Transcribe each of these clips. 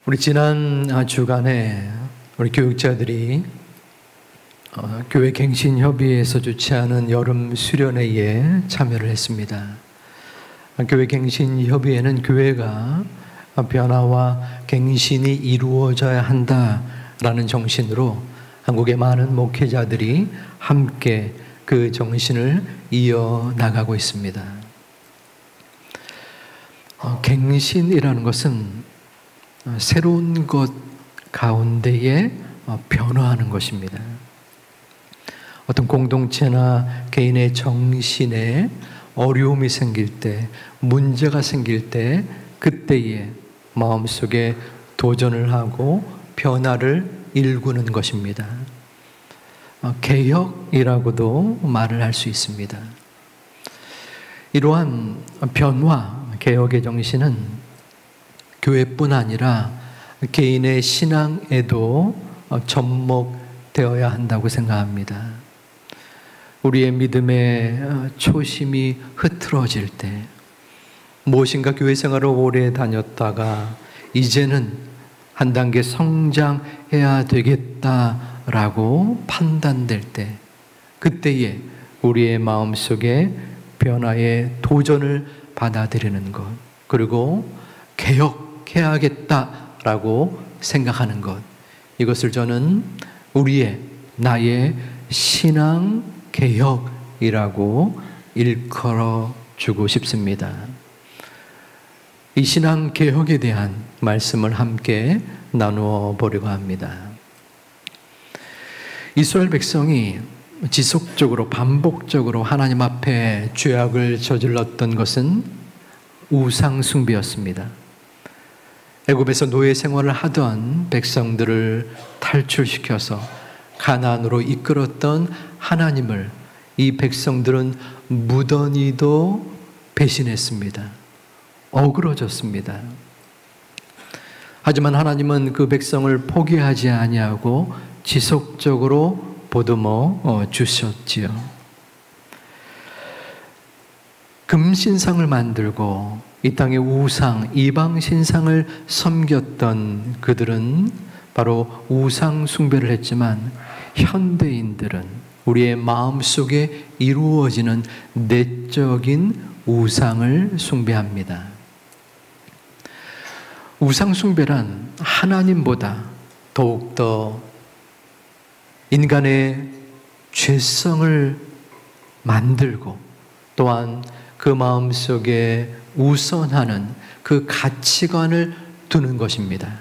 우리 지난 주간에 우리 교육자들이 교회 갱신협의회에서 주최하는 여름 수련회에 참여를 했습니다. 교회 갱신협의회는 교회가 변화와 갱신이 이루어져야 한다라는 정신으로 한국의 많은 목회자들이 함께 그 정신을 이어나가고 있습니다. 갱신이라는 것은 새로운 것 가운데에 변화하는 것입니다. 어떤 공동체나 개인의 정신에 어려움이 생길 때, 문제가 생길 때, 그때에 마음속에 도전을 하고 변화를 일구는 것입니다. 개혁이라고도 말을 할 수 있습니다. 이러한 변화, 개혁의 정신은 교회뿐 아니라 개인의 신앙에도 접목되어야 한다고 생각합니다. 우리의 믿음의 초심이 흐트러질 때, 무엇인가 교회 생활을 오래 다녔다가 이제는 한 단계 성장해야 되겠다라고 판단될 때, 그때에 우리의 마음속에 변화의 도전을 받아들이는 것, 그리고 개혁해야겠다라고 생각하는 것, 이것을 저는 나의 신앙 개혁이라고 일컬어 주고 싶습니다. 이 신앙 개혁에 대한 말씀을 함께 나누어 보려고 합니다. 이스라엘 백성이 지속적으로 반복적으로 하나님 앞에 죄악을 저질렀던 것은 우상 숭배였습니다. 애굽에서 노예 생활을 하던 백성들을 탈출시켜서 가나안으로 이끌었던 하나님을 이 백성들은 무던히도 배신했습니다. 어그러졌습니다. 하지만 하나님은 그 백성을 포기하지 아니하고 지속적으로 보듬어 주셨지요. 금신상을 만들고 이 땅의 우상, 이방 신상을 섬겼던 그들은 바로 우상 숭배를 했지만, 현대인들은 우리의 마음속에 이루어지는 내적인 우상을 숭배합니다. 우상 숭배란 하나님보다 더욱더 인간의 죄성을 만들고 또한 그 마음속에 우선하는 그 가치관을 두는 것입니다.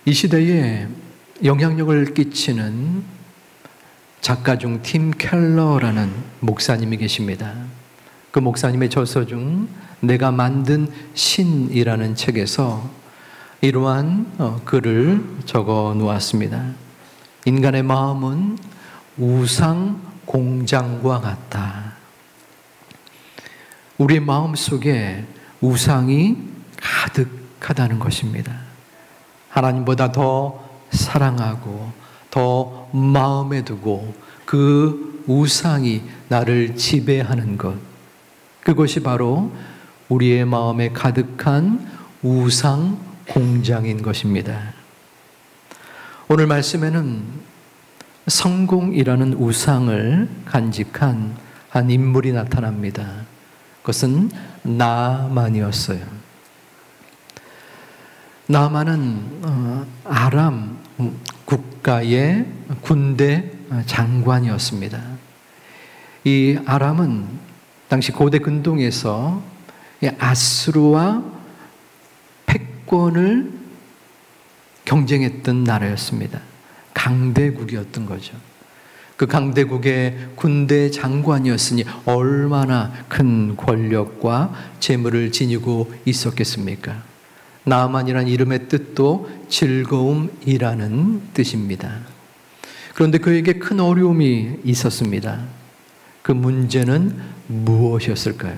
이 시대에 영향력을 끼치는 작가 중 팀 켈러라는 목사님이 계십니다. 그 목사님의 저서 중 내가 만든 신이라는 책에서 이러한 글을 적어 놓았습니다. 인간의 마음은 우상 공장과 같다. 우리의 마음속에 우상이 가득하다는 것입니다. 하나님보다 더 사랑하고 더 마음에 두고 그 우상이 나를 지배하는 것, 그것이 바로 우리의 마음에 가득한 우상 공장인 것입니다. 오늘 말씀에는 성공이라는 우상을 간직한 한 인물이 나타납니다. 그것은 나아만이었어요. 나아만은 아람 국가의 군대 장관이었습니다. 이 아람은 당시 고대 근동에서 아수르와 패권을 경쟁했던 나라였습니다. 강대국이었던 거죠. 그 강대국의 군대 장관이었으니 얼마나 큰 권력과 재물을 지니고 있었겠습니까? 나아만이라는 이름의 뜻도 즐거움이라는 뜻입니다. 그런데 그에게 큰 어려움이 있었습니다. 그 문제는 무엇이었을까요?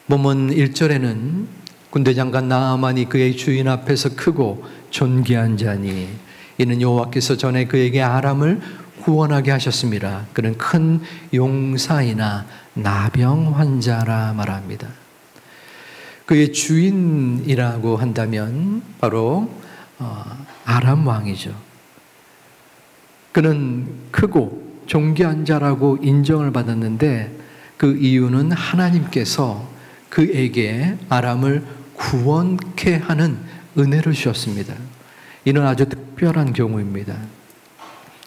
본문 1절에는 군대장관 나아만이 그의 주인 앞에서 크고 존귀한 자니 이는 여호와께서 전에 그에게 아람을 구원하게 하셨습니다. 그는 큰 용사이나 나병 환자라 말합니다. 그의 주인이라고 한다면 바로 아람 왕이죠. 그는 크고 존귀한 자라고 인정을 받았는데 그 이유는 하나님께서 그에게 아람을 구원케 하는 은혜를 주셨습니다. 이는 아주 특별한 경우입니다.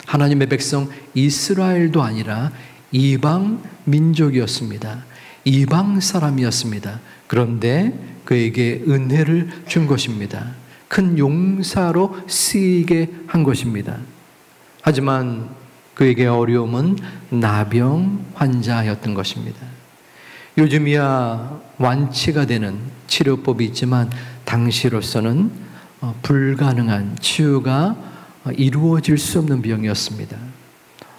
하나님의 백성 이스라엘도 아니라 이방 민족이었습니다. 이방 사람이었습니다. 그런데 그에게 은혜를 준 것입니다. 큰 용사로 쓰이게 한 것입니다. 하지만 그에게 어려움은 나병 환자였던 것입니다. 요즘이야 완치가 되는 치료법이 있지만 당시로서는 불가능한 치유가 이루어질 수 없는 병이었습니다.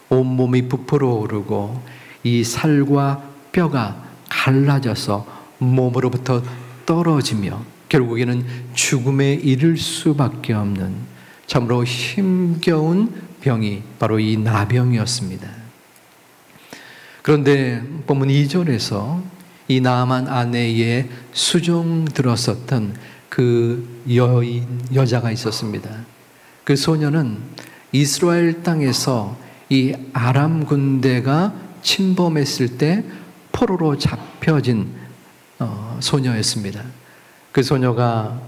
온몸이 부풀어 오르고 이 살과 뼈가 갈라져서 몸으로부터 떨어지며 결국에는 죽음에 이를 수밖에 없는 참으로 힘겨운 병이 바로 이 나병이었습니다. 그런데 본문 2절에서 이 나아만 아내의 수종 들었었던 그 여자가 있었습니다. 그 소녀는 이스라엘 땅에서 이 아람 군대가 침범했을 때 포로로 잡혀진 소녀였습니다. 그 소녀가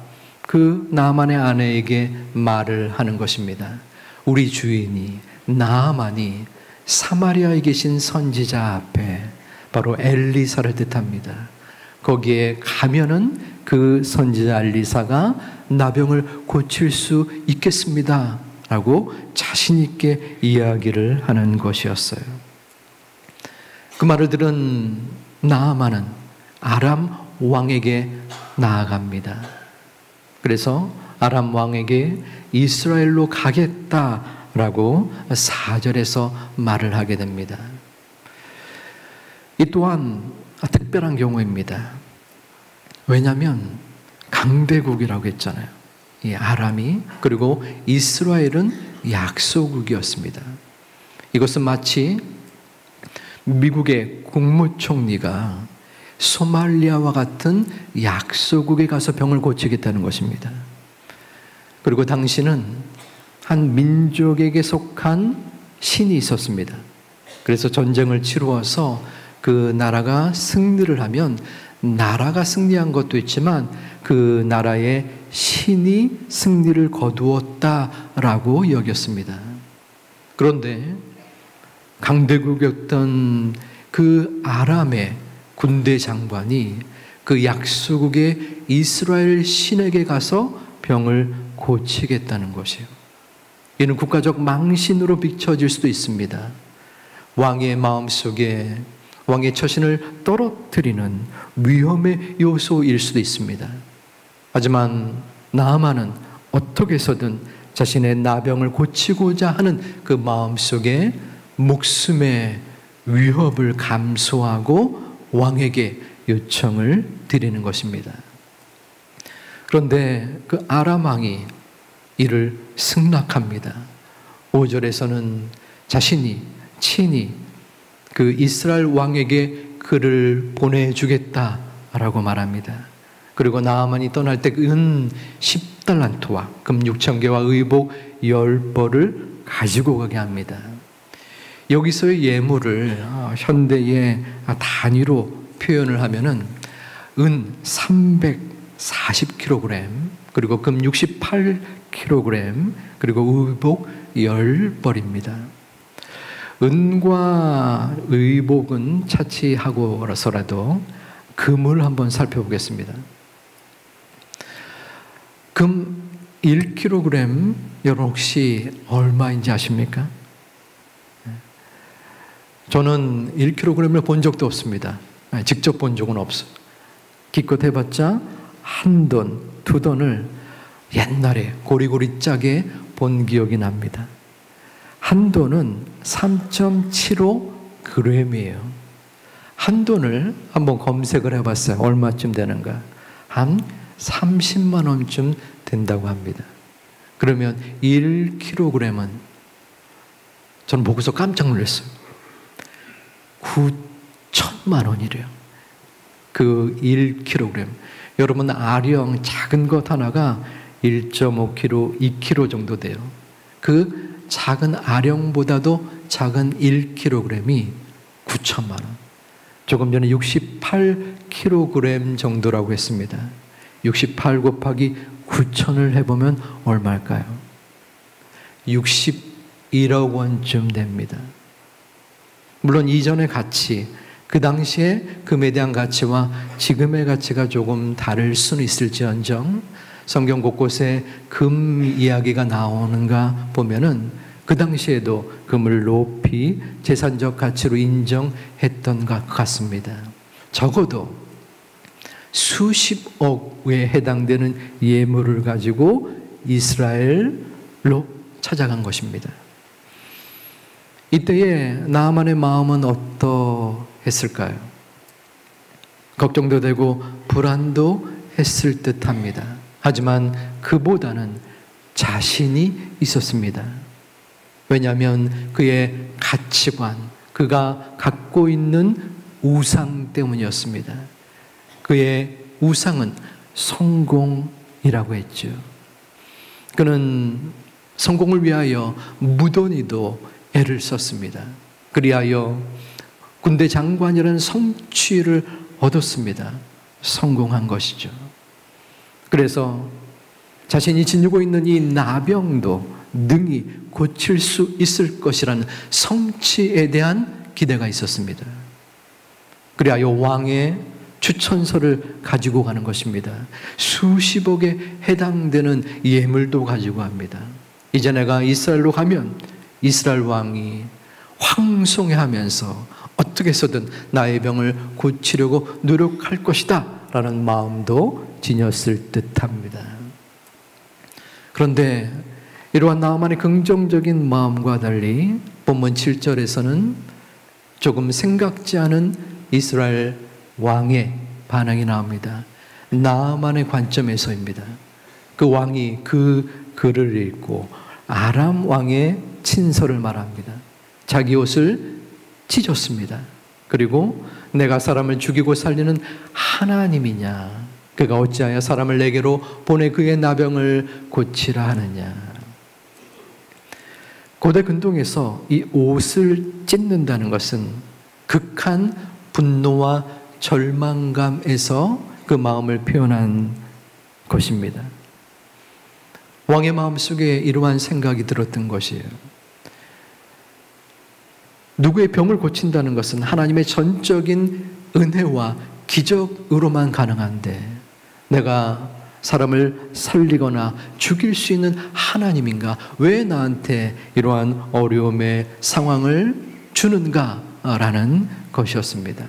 그 나아만의 아내에게 말을 하는 것입니다. 우리 주인이 나아만이 사마리아에 계신 선지자 앞에 바로 엘리사를 뜻합니다. 거기에 가면은 그 선지자 엘리사가 나병을 고칠 수 있겠습니다 라고 자신 있게 이야기를 하는 것이었어요. 그 말을 들은 나아만은 아람 왕에게 나아갑니다. 그래서 아람 왕에게 이스라엘로 가겠다라고 4절에서 말을 하게 됩니다. 이 또한 특별한 경우입니다. 왜냐하면 강대국이라고 했잖아요. 이 아람이, 그리고 이스라엘은 약소국이었습니다. 이것은 마치 미국의 국무총리가 소말리아와 같은 약소국에 가서 병을 고치겠다는 것입니다. 그리고 당시는 한 민족에게 속한 신이 있었습니다. 그래서 전쟁을 치루어서 그 나라가 승리를 하면 나라가 승리한 것도 있지만 그 나라의 신이 승리를 거두었다라고 여겼습니다. 그런데 강대국이었던 그 아람의 군대 장관이 그 약소국의 이스라엘 신에게 가서 병을 고치겠다는 것이에요. 이는 국가적 망신으로 비춰질 수도 있습니다. 왕의 마음속에 왕의 처신을 떨어뜨리는 위험의 요소일 수도 있습니다. 하지만 나아만은 어떻게 해서든 자신의 나병을 고치고자 하는 그 마음속에 목숨의 위협을 감수하고 왕에게 요청을 드리는 것입니다. 그런데 그 아람 왕이 이를 승낙합니다. 5절에서는 자신이 친히 그 이스라엘 왕에게 그를 보내주겠다라고 말합니다. 그리고 나아만이 떠날 때 은 10달란트와 금 6,000개와 의복 10벌을 가지고 가게 합니다. 여기서의 예물을 현대의 단위로 표현을 하면은 은 340kg, 그리고 금 68kg, 그리고 의복 10벌입니다. 은과 의복은 차치하고서라도 금을 한번 살펴보겠습니다. 금 1kg, 여러분 혹시 얼마인지 아십니까? 저는 1kg을 본 적도 없습니다. 직접 본 적은 없어요. 기껏 해봤자 한 돈, 두 돈을 옛날에 고리고리 짜게 본 기억이 납니다. 한 돈은 3.75g이에요. 한 돈을 한번 검색을 해봤어요. 얼마쯤 되는가? 한 30만 원쯤 된다고 합니다. 그러면 1kg은 저는 보고서 깜짝 놀랐어요. 9천만 원이래요. 그 1kg. 여러분 아령 작은 것 하나가 1.5kg, 2kg 정도 돼요. 그 작은 아령보다도 작은 1kg이 9천만 원. 조금 전에 68kg 정도라고 했습니다. 68 곱하기 9천을 해보면 얼마일까요? 61억 원쯤 됩니다. 물론 이전의 가치, 그 당시에 금에 대한 가치와 지금의 가치가 조금 다를 수는 있을지언정 성경 곳곳에 금 이야기가 나오는가 보면은 그 당시에도 금을 높이 재산적 가치로 인정했던 것 같습니다. 적어도 수십억에 해당되는 예물을 가지고 이스라엘로 찾아간 것입니다. 이때에 나아만의 마음은 어떠했을까요? 걱정도 되고 불안도 했을 듯합니다. 하지만 그보다는 자신이 있었습니다. 왜냐하면 그의 가치관, 그가 갖고 있는 우상 때문이었습니다. 그의 우상은 성공이라고 했죠. 그는 성공을 위하여 무던히도 애를 썼습니다. 그리하여 군대 장관이라는 성취를 얻었습니다. 성공한 것이죠. 그래서 자신이 지니고 있는 이 나병도 능히 고칠 수 있을 것이라는 성취에 대한 기대가 있었습니다. 그리하여 왕의 추천서를 가지고 가는 것입니다. 수십억에 해당되는 예물도 가지고 갑니다. 이제 내가 이스라엘로 가면 이스라엘 왕이 황송해하면서 어떻게 해서든 나의 병을 고치려고 노력할 것이다 라는 마음도 지녔을 듯합니다. 그런데 이러한 나아만의 긍정적인 마음과 달리 본문 7절에서는 조금 생각지 않은 이스라엘 왕의 반응이 나옵니다. 나아만의 관점에서입니다. 그 왕이 그 글을 읽고 아람 왕의 친서를 말합니다. 자기 옷을 찢었습니다. 그리고 내가 사람을 죽이고 살리는 하나님이냐, 그가 어찌하여 사람을 내게로 보내 그의 나병을 고치라 하느냐. 고대 근동에서 이 옷을 찢는다는 것은 극한 분노와 절망감에서 그 마음을 표현한 것입니다. 왕의 마음속에 이러한 생각이 들었던 것이에요. 누구의 병을 고친다는 것은 하나님의 전적인 은혜와 기적으로만 가능한데 내가 사람을 살리거나 죽일 수 있는 하나님인가? 왜 나한테 이러한 어려움의 상황을 주는가라는 것이었습니다.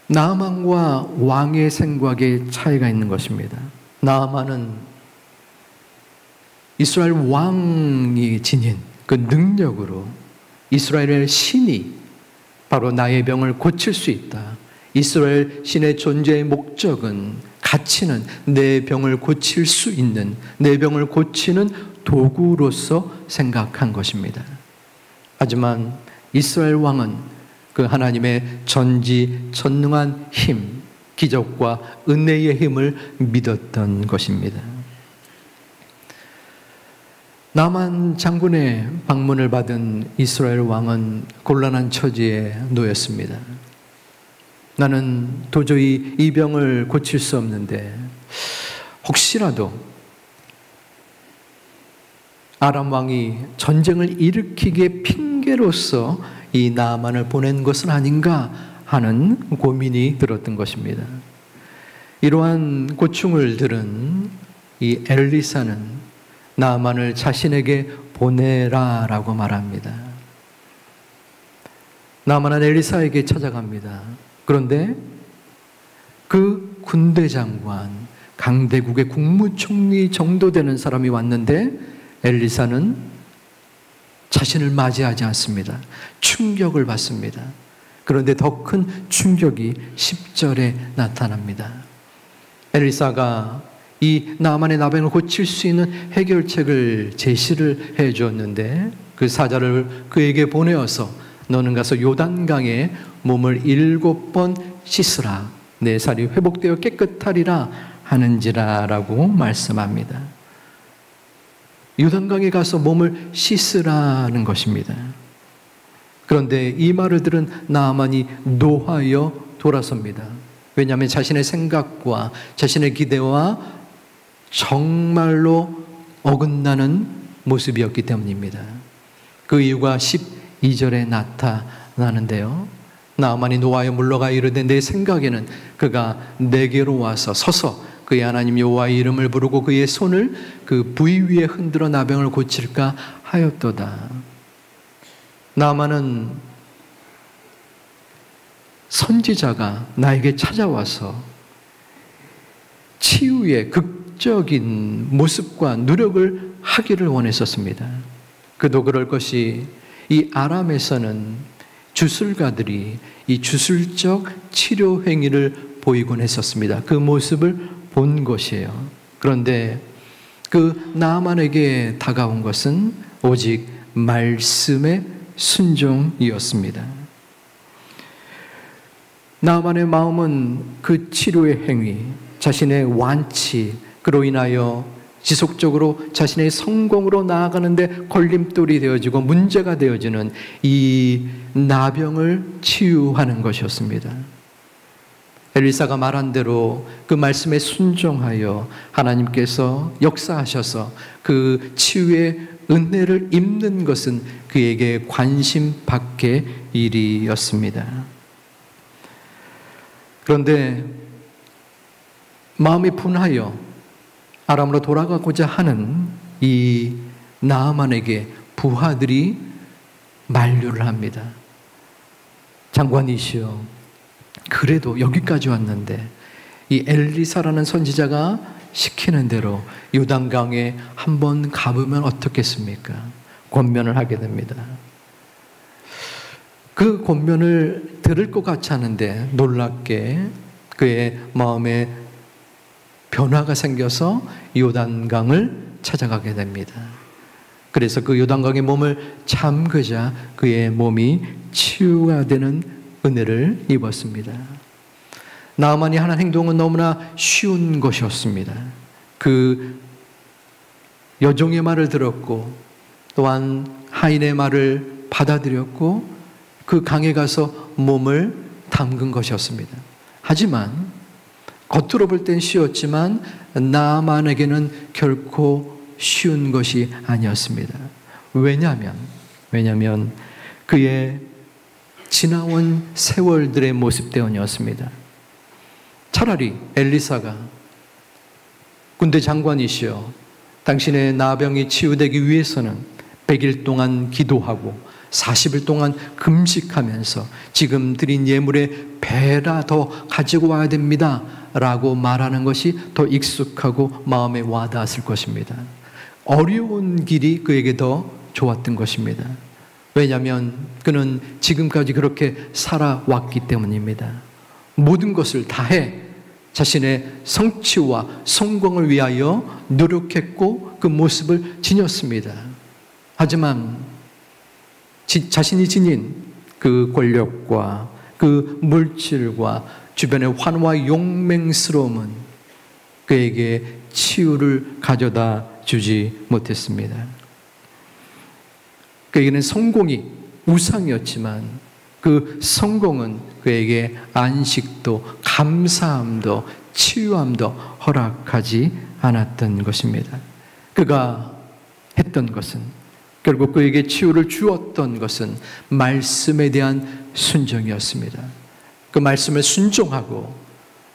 나아만과 왕의 생각에 차이가 있는 것입니다. 나아만은 이스라엘 왕이 지닌 그 능력으로 이스라엘의 신이 바로 나의 병을 고칠 수 있다. 이스라엘 신의 존재의 목적은, 가치는 내 병을 고칠 수 있는, 내 병을 고치는 도구로서 생각한 것입니다. 하지만 이스라엘 왕은 그 하나님의 전지전능한 힘, 기적과 은혜의 힘을 믿었던 것입니다. 나만 장군의 방문을 받은 이스라엘 왕은 곤란한 처지에 놓였습니다. 나는 도저히 이 병을 고칠 수 없는데 혹시라도 아람 왕이 전쟁을 일으키기에 핑계로서 이 나아만을 보낸 것은 아닌가 하는 고민이 들었던 것입니다. 이러한 고충을 들은 이 엘리사는 나아만을 자신에게 보내라라고 말합니다. 나아만은 엘리사에게 찾아갑니다. 그런데 그 군대 장관, 강대국의 국무총리 정도 되는 사람이 왔는데 엘리사는 자신을 맞이하지 않습니다. 충격을 받습니다. 그런데 더 큰 충격이 10절에 나타납니다. 엘리사가 이 나아만의 나병을 고칠 수 있는 해결책을 제시를 해 주었는데 그 사자를 그에게 보내어서 너는 가서 요단강에 몸을 7번 씻으라. 내 살이 회복되어 깨끗하리라 하는지라 라고 말씀합니다. 요단강에 가서 몸을 씻으라는 것입니다. 그런데 이 말을 들은 나아만이 노하여 돌아섭니다. 왜냐하면 자신의 생각과 자신의 기대와 정말로 어긋나는 모습이었기 때문입니다. 그 이유가 12절에 나타나는데요. 나아만이 노하여 물러가 이르되 내 생각에는 그가 내게로 와서 서서 그의 하나님 여호와의 이름을 부르고 그의 손을 그 부위 위에 흔들어 나병을 고칠까 하였도다. 나아만은 선지자가 나에게 찾아와서 치유의 극적인 모습과 노력을 하기를 원했었습니다. 그도 그럴 것이 이 아람에서는 주술가들이 이 주술적 치료 행위를 보이곤 했었습니다. 그 모습을 본 것이에요. 그런데 그 나아만에게 다가온 것은 오직 말씀의 순종이었습니다. 나아만의 마음은 그 치료의 행위, 자신의 완치, 그로 인하여 지속적으로 자신의 성공으로 나아가는데 걸림돌이 되어지고 문제가 되어지는 이 나병을 치유하는 것이었습니다. 엘리사가 말한 대로 그 말씀에 순종하여 하나님께서 역사하셔서 그 치유의 은혜를 입는 것은 그에게 관심 밖의 일이었습니다. 그런데 마음이 분하여 아람으로 돌아가고자 하는 이 나아만에게 부하들이 만류를 합니다. 장관이시여, 그래도 여기까지 왔는데 이 엘리사라는 선지자가 시키는 대로 요단강에 한번 가보면 어떻겠습니까? 권면을 하게 됩니다. 그 권면을 들을 것 같지 않은데 놀랍게 그의 마음에 변화가 생겨서 요단강을 찾아가게 됩니다. 그래서 그 요단강에 몸을 잠그자 그의 몸이 치유가 되는 은혜를 입었습니다. 나아만이 하는 행동은 너무나 쉬운 것이었습니다. 그 여종의 말을 들었고 또한 하인의 말을 받아들였고 그 강에 가서 몸을 담근 것이었습니다. 하지만 겉으로 볼 땐 쉬웠지만 나아만에게는 결코 쉬운 것이 아니었습니다. 왜냐하면 그의 지나온 세월들의 모습 때문이었습니다. 차라리 엘리사가 군대 장관이시여 당신의 나병이 치유되기 위해서는 100일 동안 기도하고 40일 동안 금식하면서 지금 드린 예물에 배라 더 가지고 와야 됩니다 라고 말하는 것이 더 익숙하고 마음에 와닿았을 것입니다. 어려운 길이 그에게 더 좋았던 것입니다. 왜냐하면 그는 지금까지 그렇게 살아왔기 때문입니다. 모든 것을 다해 자신의 성취와 성공을 위하여 노력했고 그 모습을 지녔습니다. 하지만 자신이 지닌 그 권력과 그 물질과 주변의 환호와 용맹스러움은 그에게 치유를 가져다 주지 못했습니다. 그에게는 성공이 우상이었지만 그 성공은 그에게 안식도, 감사함도, 치유함도 허락하지 않았던 것입니다. 그가 했던 것은 결국 그에게 치유를 주었던 것은 말씀에 대한 순종이었습니다. 그 말씀을 순종하고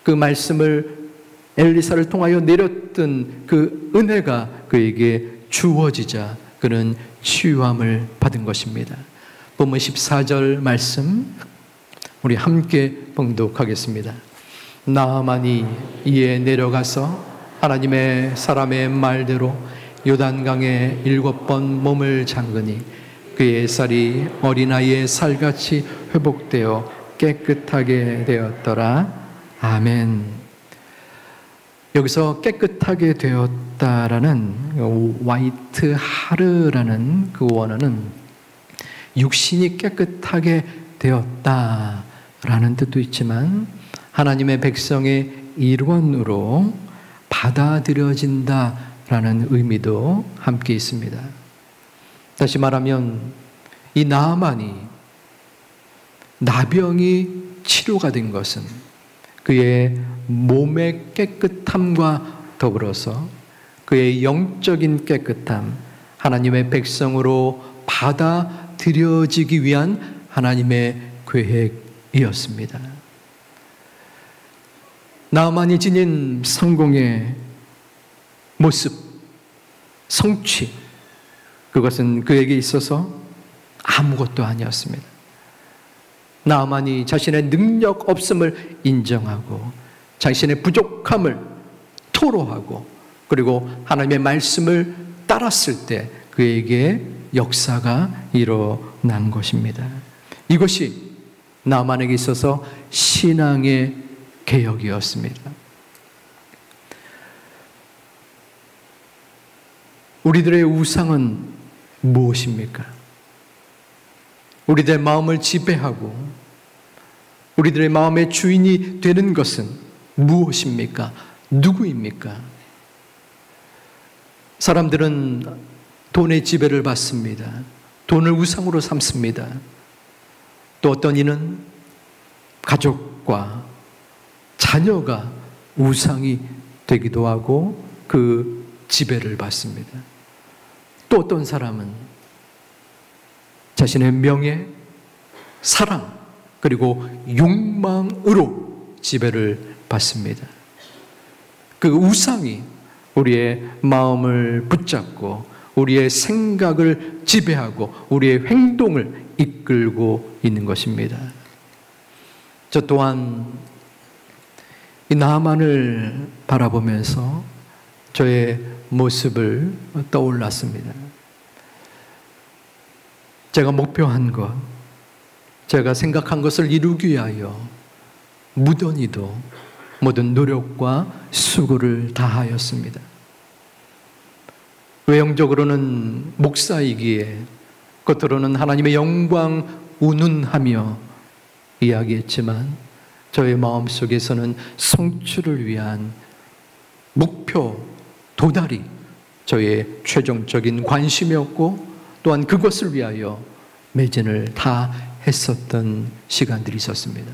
그 말씀을 엘리사를 통하여 내렸던 그 은혜가 그에게 주어지자 그는 치유함을 받은 것입니다. 본문 14절 말씀 우리 함께 봉독하겠습니다. 나아만이 이에 내려가서 하나님의 사람의 말대로 요단강에 7번 몸을 잠그니 그의 살이 어린아이의 살같이 회복되어 깨끗하게 되었더라. 아멘. 여기서 깨끗하게 되었다라는 화이트 하르라는 그 원어는 육신이 깨끗하게 되었다라는 뜻도 있지만 하나님의 백성의 일원으로 받아들여진다라는 의미도 함께 있습니다. 다시 말하면 이 나아만이 나병이 치료가 된 것은 그의 몸의 깨끗함과 더불어서 그의 영적인 깨끗함, 하나님의 백성으로 받아들여지기 위한 하나님의 계획이었습니다. 나아만이 지닌 성공의 모습, 성취, 그것은 그에게 있어서 아무것도 아니었습니다. 나아만이 자신의 능력 없음을 인정하고 자신의 부족함을 토로하고 그리고 하나님의 말씀을 따랐을 때 그에게 역사가 일어난 것입니다. 이것이 나아만에게 있어서 신앙의 개혁이었습니다. 우리들의 우상은 무엇입니까? 우리들의 마음을 지배하고 우리들의 마음의 주인이 되는 것은 무엇입니까? 누구입니까? 사람들은 돈의 지배를 받습니다. 돈을 우상으로 삼습니다. 또 어떤 이는 가족과 자녀가 우상이 되기도 하고 그 지배를 받습니다. 또 어떤 사람은 자신의 명예, 사랑, 그리고 욕망으로 지배를 받습니다. 그 우상이 우리의 마음을 붙잡고 우리의 생각을 지배하고 우리의 행동을 이끌고 있는 것입니다. 저 또한 이 나아만을 바라보면서 저의 모습을 떠올랐습니다. 제가 목표한 것, 제가 생각한 것을 이루기 위하여 무던히도 모든 노력과 수고를 다하였습니다. 외형적으로는 목사이기에 겉으로는 하나님의 영광 운운하며 이야기했지만 저의 마음속에서는 성취를 위한 목표 도달이 저의 최종적인 관심이었고 또한 그것을 위하여 매진을 다 했었던 시간들이 있었습니다.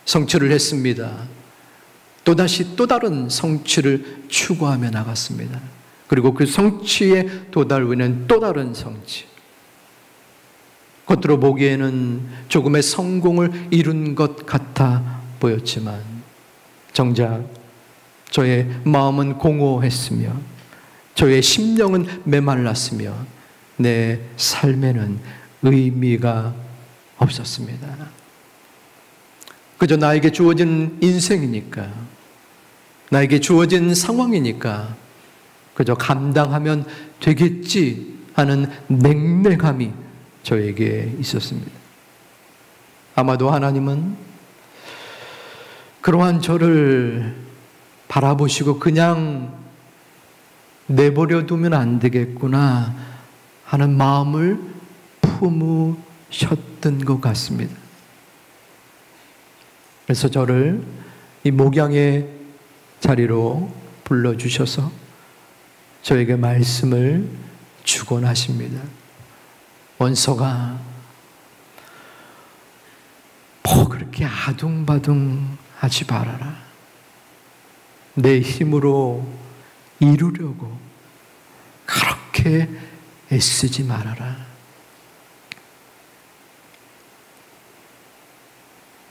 성취를 했습니다. 또다시 또 다른 성취를 추구하며 나갔습니다. 그리고 그 성취에 도달 후에는 또 다른 성취. 겉으로 보기에는 조금의 성공을 이룬 것 같아 보였지만 정작 저의 마음은 공허했으며 저의 심령은 메말랐으며 내 삶에는 의미가 없었습니다. 그저 나에게 주어진 인생이니까, 나에게 주어진 상황이니까 그저 감당하면 되겠지 하는 냉랭함이 저에게 있었습니다. 아마도 하나님은 그러한 저를 바라보시고 그냥 내버려 두면 안 되겠구나 하는 마음을 품으셨던 것 같습니다. 그래서 저를 이 목양의 자리로 불러주셔서 저에게 말씀을 주곤 하십니다. 원서가 뭐 그렇게 아둥바둥 하지 말아라. 내 힘으로 이루려고 그렇게 애쓰지 말아라.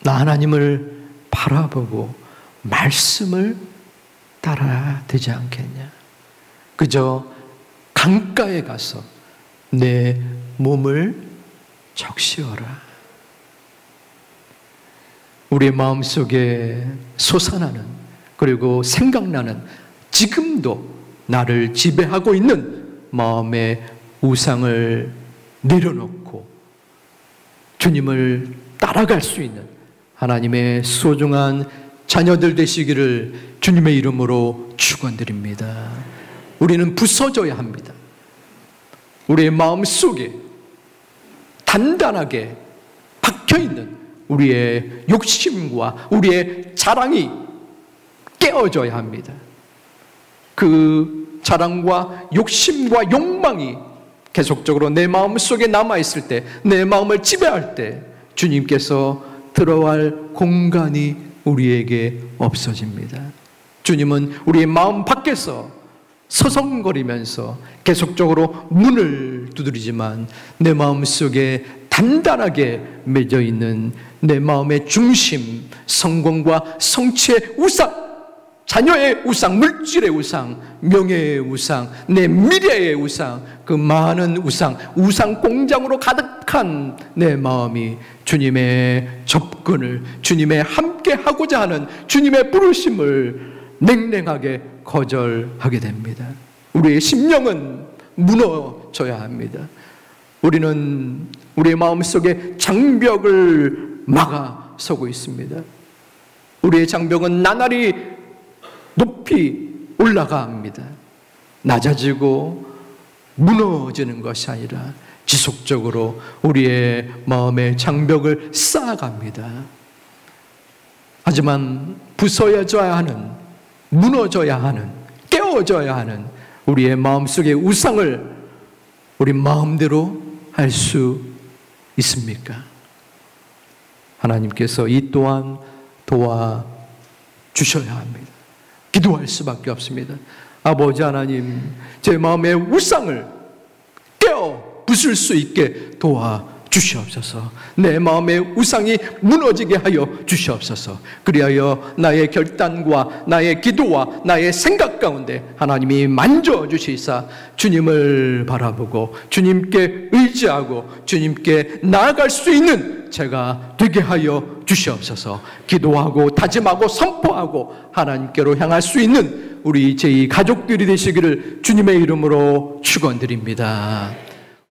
나 하나님을 바라보고 말씀을 따라야 되지 않겠냐. 그저 강가에 가서 내 몸을 적시어라. 우리의 마음속에 솟아나는 그리고 생각나는 지금도 나를 지배하고 있는 마음의 우상을 내려놓고 주님을 따라갈 수 있는 하나님의 소중한 자녀들 되시기를 주님의 이름으로 축원드립니다. 우리는 부서져야 합니다. 우리의 마음 속에 단단하게 박혀있는 우리의 욕심과 우리의 자랑이 깨어져야 합니다. 그 자랑과 욕심과 욕망이 계속적으로 내 마음 속에 남아있을 때, 내 마음을 지배할 때 주님께서 들어갈 공간이 우리에게 없어집니다. 주님은 우리의 마음 밖에서 서성거리면서 계속적으로 문을 두드리지만 내 마음 속에 단단하게 맺어 있는 내 마음의 중심, 성공과 성취의 우상, 자녀의 우상, 물질의 우상, 명예의 우상, 내 미래의 우상, 그 많은 우상, 우상 공장으로 가득한 내 마음이 주님의 접근을, 주님의 함께하고자 하는 주님의 부르심을 냉랭하게 거절하게 됩니다. 우리의 심령은 무너져야 합니다. 우리는 우리의 마음속에 장벽을 막아서고 있습니다. 우리의 장벽은 나날이 높이 올라갑니다. 낮아지고 무너지는 것이 아니라 지속적으로 우리의 마음의 장벽을 쌓아갑니다. 하지만 부서져야 하는, 무너져야 하는, 깨어져야 하는 우리의 마음속의 우상을 우리 마음대로 할 수 있습니까? 하나님께서 이 또한 도와주셔야 합니다. 기도할 수밖에 없습니다. 아버지 하나님, 제 마음의 우상을 깨어 부술 수 있게 도와주시옵소서. 내 마음의 우상이 무너지게 하여 주시옵소서. 그리하여 나의 결단과 나의 기도와 나의 생각 가운데 하나님이 만져주시사 주님을 바라보고 주님께 의지하고 주님께 나아갈 수 있는 제가 되게 하여 주시옵소서. 기도하고 다짐하고 선포하고 하나님께로 향할 수 있는 우리 제2 가족들이 되시기를 주님의 이름으로 축원드립니다.